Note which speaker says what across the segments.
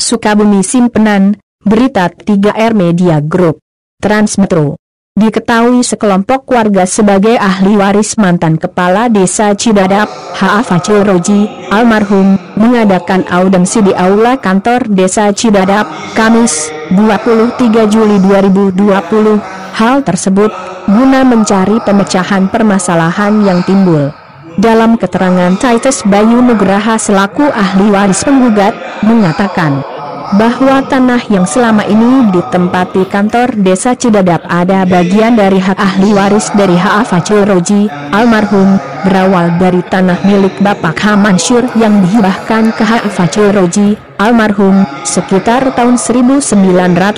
Speaker 1: Sukabumi Simpenan, Berita 3R Media Group, Transmetro. Diketahui sekelompok warga sebagai ahli waris mantan Kepala Desa Cidadap, H.A. Fachil Roji, almarhum, mengadakan audensi di Aula Kantor Desa Cidadap, Kamis, 23 Juli 2020. Hal tersebut, guna mencari pemecahan permasalahan yang timbul. Dalam keterangan Titus Bayu Nugraha selaku ahli waris penggugat, mengatakan bahwa tanah yang selama ini ditempati kantor Desa Cidadap ada bagian dari hak ahli waris dari H.A. Fachil Roji, almarhum, berawal dari tanah milik Bapak H. Mansur yang dihibahkan ke H.A. Fachil Roji, almarhum, sekitar tahun 1980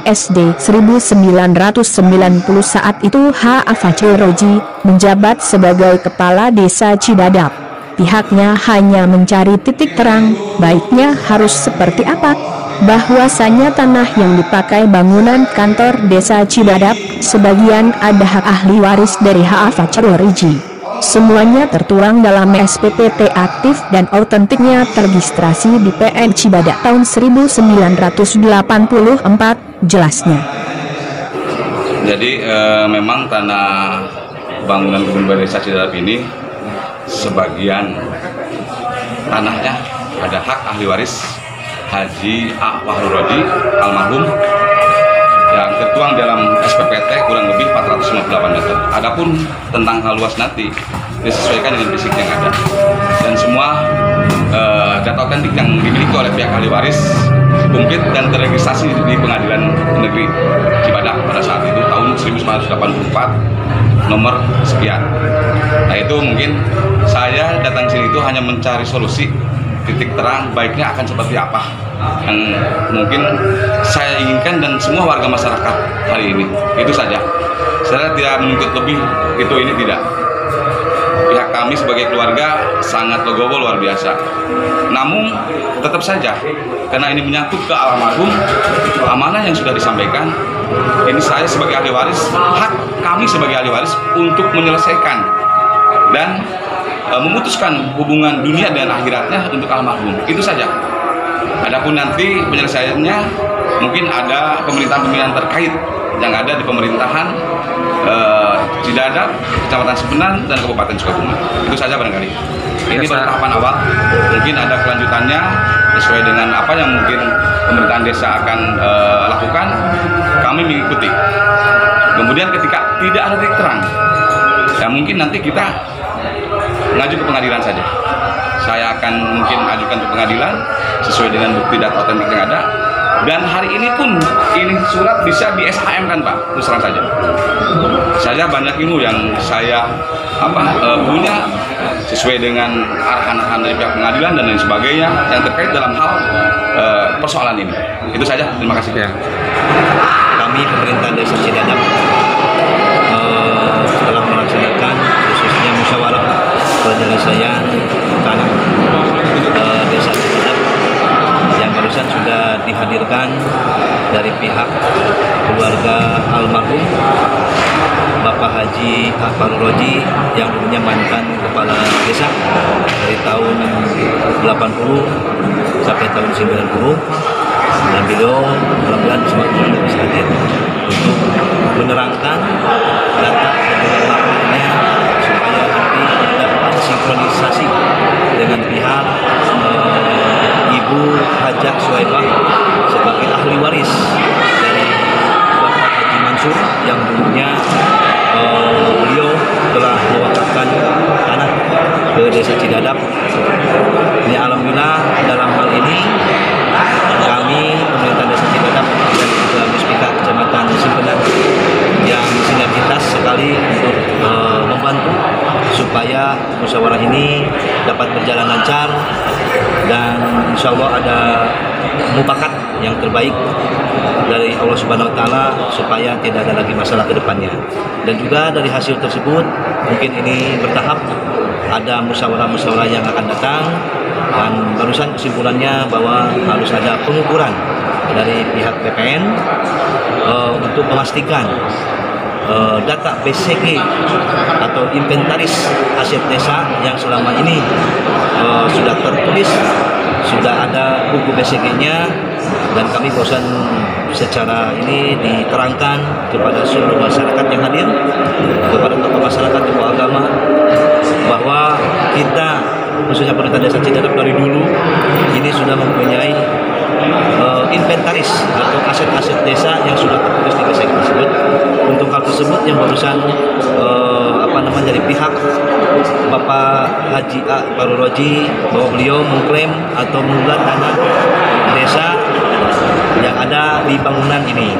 Speaker 1: SD 1990 saat itu H.A. Fachil Roji menjabat sebagai Kepala Desa Cidadap. Pihaknya hanya mencari titik terang, baiknya harus seperti apa. Bahwasanya tanah yang dipakai bangunan kantor Desa Cidadap, sebagian ada hak ahli waris dari H.A. Fachil Roji. Semuanya tertuang dalam SPPT aktif dan autentiknya terregistrasi di PN Cibadak tahun 1984, jelasnya.
Speaker 2: Jadi memang tanah bangunan Gubernur Desa Cidadap ini sebagian tanahnya ada hak ahli waris Haji A. Fachil Roji, almarhum, yang tertuang dalam SPPT kurang lebih 458 meter. Adapun tentang hal luas nanti disesuaikan dengan fisik yang ada, dan semua data otentik yang dimiliki oleh pihak ahli waris komplit dan terregistrasi di Pengadilan Negeri Cibadak pada saat itu tahun 1984 nomor sekian. Nah itu mungkin saya datang sini itu hanya mencari solusi titik terang baiknya akan seperti apa yang mungkin saya inginkan dan semua warga masyarakat hari ini. Itu saja. Saya tidak menuntut lebih, ini tidak. Pihak kami sebagai keluarga sangat legowo luar biasa. Namun tetap saja karena ini menyangkut ke almarhum, amanah yang sudah disampaikan, ini saya sebagai ahli waris, hak kami sebagai ahli waris untuk menyelesaikan dan memutuskan hubungan dunia dan akhiratnya untuk almarhum. Itu saja. Adapun nanti penyelesaiannya mungkin ada pemerintahan-pemerintahan terkait yang ada di pemerintahan Cidadap, Kecamatan Simpenan, dan Kabupaten Sukabumi. Itu saja barangkali. Ini baru tahapan awal. Mungkin ada kelanjutannya sesuai dengan apa yang mungkin pemerintahan desa akan lakukan. Kami mengikuti. Kemudian ketika tidak ada titik terang, ya mungkin nanti kita ngaju ke pengadilan saja. Saya akan mungkin ajukan ke pengadilan sesuai dengan bukti data otentik yang ada. Dan hari ini pun ini surat bisa di SHM kan Pak, terus terang saja. Saya banyak ilmu yang saya punya sesuai dengan arahan-arahan dari pihak pengadilan dan lain sebagainya yang terkait dalam hal persoalan ini. Itu saja. Terima kasih. Ya.
Speaker 3: Kami pemerintah Desa Cidadap telah melaksanakan khususnya musyawarah penyelesaian tanah Desa Cidadap yang barusan sudah dihadirkan dari pihak keluarga almarhum Bapak Haji A. Fachil Roji yang dulunya mantan kepala desa dari tahun 80 sampai tahun 90, dan beliau mudah-mudahan semakin bisa hadir untuk menerangkan data dan laporannya supaya nanti dapat sinkronisasi dengan pihak Ibu Hajah Suhaibah sebagai ahli waris dari Bapak Haji Mansur yang dulunya beliau telah mewakafkan tanah ke Desa Cidadap. Ini alhamdulillah dalam hal ini kami pemerintah Desa Cidadap dan juga Muspika Kecamatan Simpenan yang sinergitas sekali untuk membantu supaya musyawarah ini dapat berjalan lancar dan insya Allah ada mufakat yang terbaik dari Allah Subhanahu Wa Taala supaya tidak ada lagi masalah ke depannya. Dan juga dari hasil tersebut mungkin ini bertahap ada musyawarah-musyawarah yang akan datang, dan barusan kesimpulannya bahwa harus ada pengukuran dari pihak BPN untuk memastikan data BCG atau inventaris aset desa yang selama ini sudah tertulis, sudah ada buku BCG-nya, dan kami bosan secara ini diterangkan kepada seluruh masyarakat yang hadir, kepada tokoh masyarakat, tokoh agama, bahwa kita khususnya pemerintah desa Cidadap dari dulu ini sudah mempunyai inventaris atau aset-aset desa yang sudah tertulis di BCG tersebut. Untuk hal tersebut yang barusan dari pihak Bapak Haji Baru Roji, bahwa beliau mengklaim atau mengugat dana desa yang ada di bangunan ini.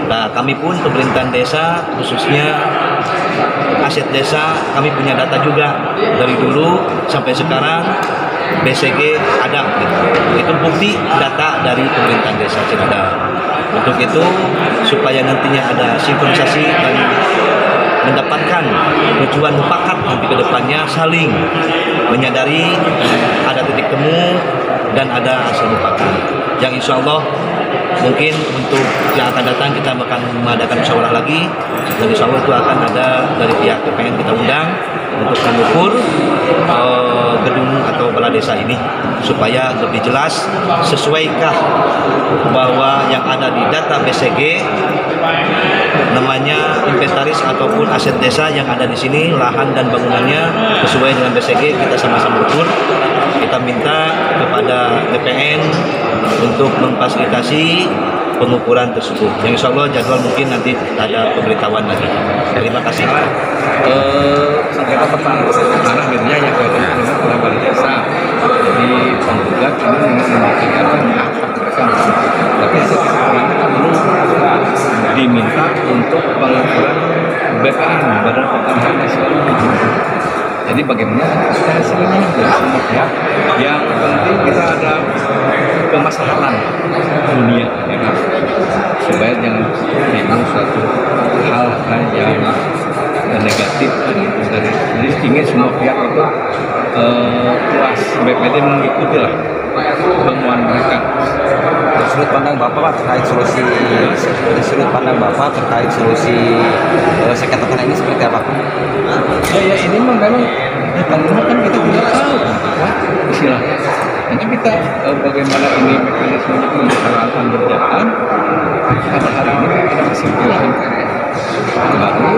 Speaker 3: Nah, kami pun pemerintahan desa khususnya aset desa, kami punya data juga dari dulu sampai sekarang. BCG ada, itu bukti data dari pemerintahan desa Cidadap. Untuk itu supaya nantinya ada sinkronisasi dan mendapatkan tujuan mufakat nanti ke depannya, saling menyadari ada titik temu dan ada hasil mufakat yang insya Allah mungkin untuk yang akan datang kita akan mengadakan musyawarah lagi, dan insya Allah itu akan ada dari pihak BPN kita undang untuk mengukur gedung atau balai desa ini supaya lebih jelas sesuaikah bahwa yang ada di data BCG namanya inventaris ataupun aset desa yang ada di sini, lahan dan bangunannya sesuai dengan BCG. Kita sama-sama ukur. Kita minta kepada BPN untuk memfasilitasi pengukuran tersebut. Yang insya Allah jadwal mungkin nanti ada pemberitahuan lagi. Terima kasih.
Speaker 4: Sengketa pertama akhirnya yang dengan oleh balai desa. Jadi penggugat ini memungkinkan hak mereka, tapi hasil kesimpulannya kan belum diminta untuk pengukuran BPN, Badan Pertanahan Nasional. Jadi bagaimana hasilnya dari semua pihak? Yang penting kita ada kemaslahatan dunia, ya kan? Supaya jangan timbul suatu hal yang negatif dari. Jadi ingin semua pihak itu puas, BPD mengikuti lah temuan mereka.
Speaker 5: Sudut pandang Bapak terkait solusi sengketa tanah ini seperti apa?
Speaker 4: Ya ini memang karena kan kita tidak tahu istilahnya. Nanti kita bagaimana ini mekanismenya pembicaraan berjalan. Pada hari ini ada kesimpulan baru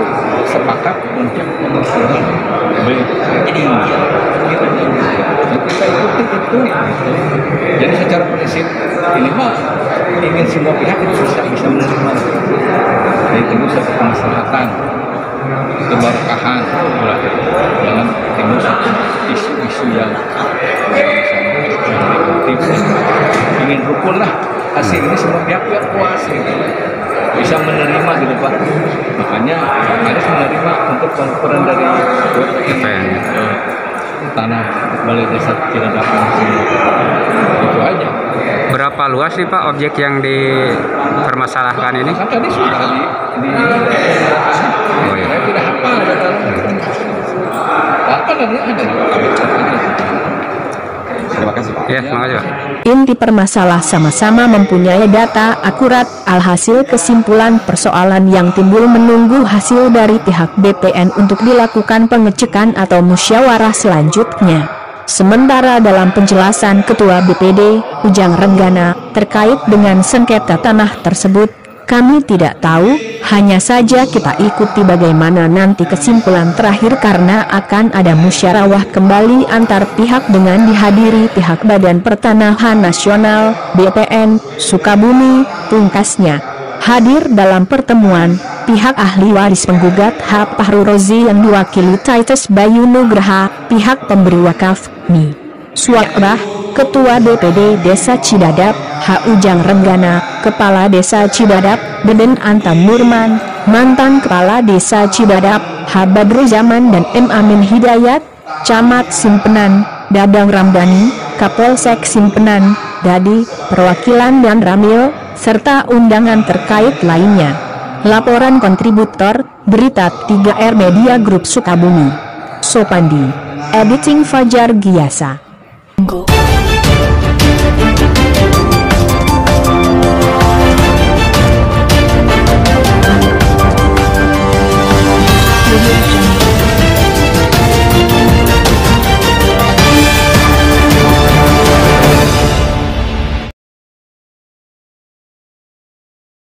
Speaker 4: sepakat untuk pengukuran BPN. Kita ikuti itu. Jadi secara prinsip ini mah ingin semua pihak itu bisa menerima. Jadi tunggu satu kemaslahatan, keberkahan, jangan timbul satu isu-isu yang negatif. Ingin rukun lah hasil ini semua pihak puas gitu. Bisa menerima gitu Pak. Makanya harus menerima untuk pengukuran dari BPN tanah balai desa Cidadap ini. Itu aja.
Speaker 6: Berapa luas sih Pak objek yang dipermasalahkan ini?
Speaker 4: Kan tadi sudah di
Speaker 6: oh, iya.
Speaker 4: Saya tidak hafal apa tadi ada.
Speaker 5: Terima kasih Pak.
Speaker 6: Ya, terima kasih Pak.
Speaker 1: Inti permasalah sama-sama mempunyai data akurat, alhasil kesimpulan persoalan yang timbul menunggu hasil dari pihak BPN untuk dilakukan pengecekan atau musyawarah selanjutnya. Sementara dalam penjelasan Ketua BPD, Ujang Renggana, terkait dengan sengketa tanah tersebut, kami tidak tahu, hanya saja kita ikuti bagaimana nanti kesimpulan terakhir karena akan ada musyawarah kembali antar pihak dengan dihadiri pihak Badan Pertanahan Nasional, BPN, Sukabumi, pungkasnya. Hadir dalam pertemuan, pihak ahli waris penggugat H. Fahru Rozi yang diwakili Titus Bayu Nugraha, pihak pemberi wakaf, Mi. Suwakrah, Ketua DPD Desa Cidadap, H. Ujang Renggana, Kepala Desa Cidadap, Deden Antam Nurman, mantan Kepala Desa Cidadap, H. Badru Zaman dan M. Amin Hidayat, Camat Simpenan, Dadang Ramdhani, Kapolsek Simpenan, Dadi, Perwakilan dan Ramil, serta undangan terkait lainnya. Laporan kontributor, Berita 3R Media Group Sukabumi. Sopandi. Editing Fajar Giasa.
Speaker 7: Go.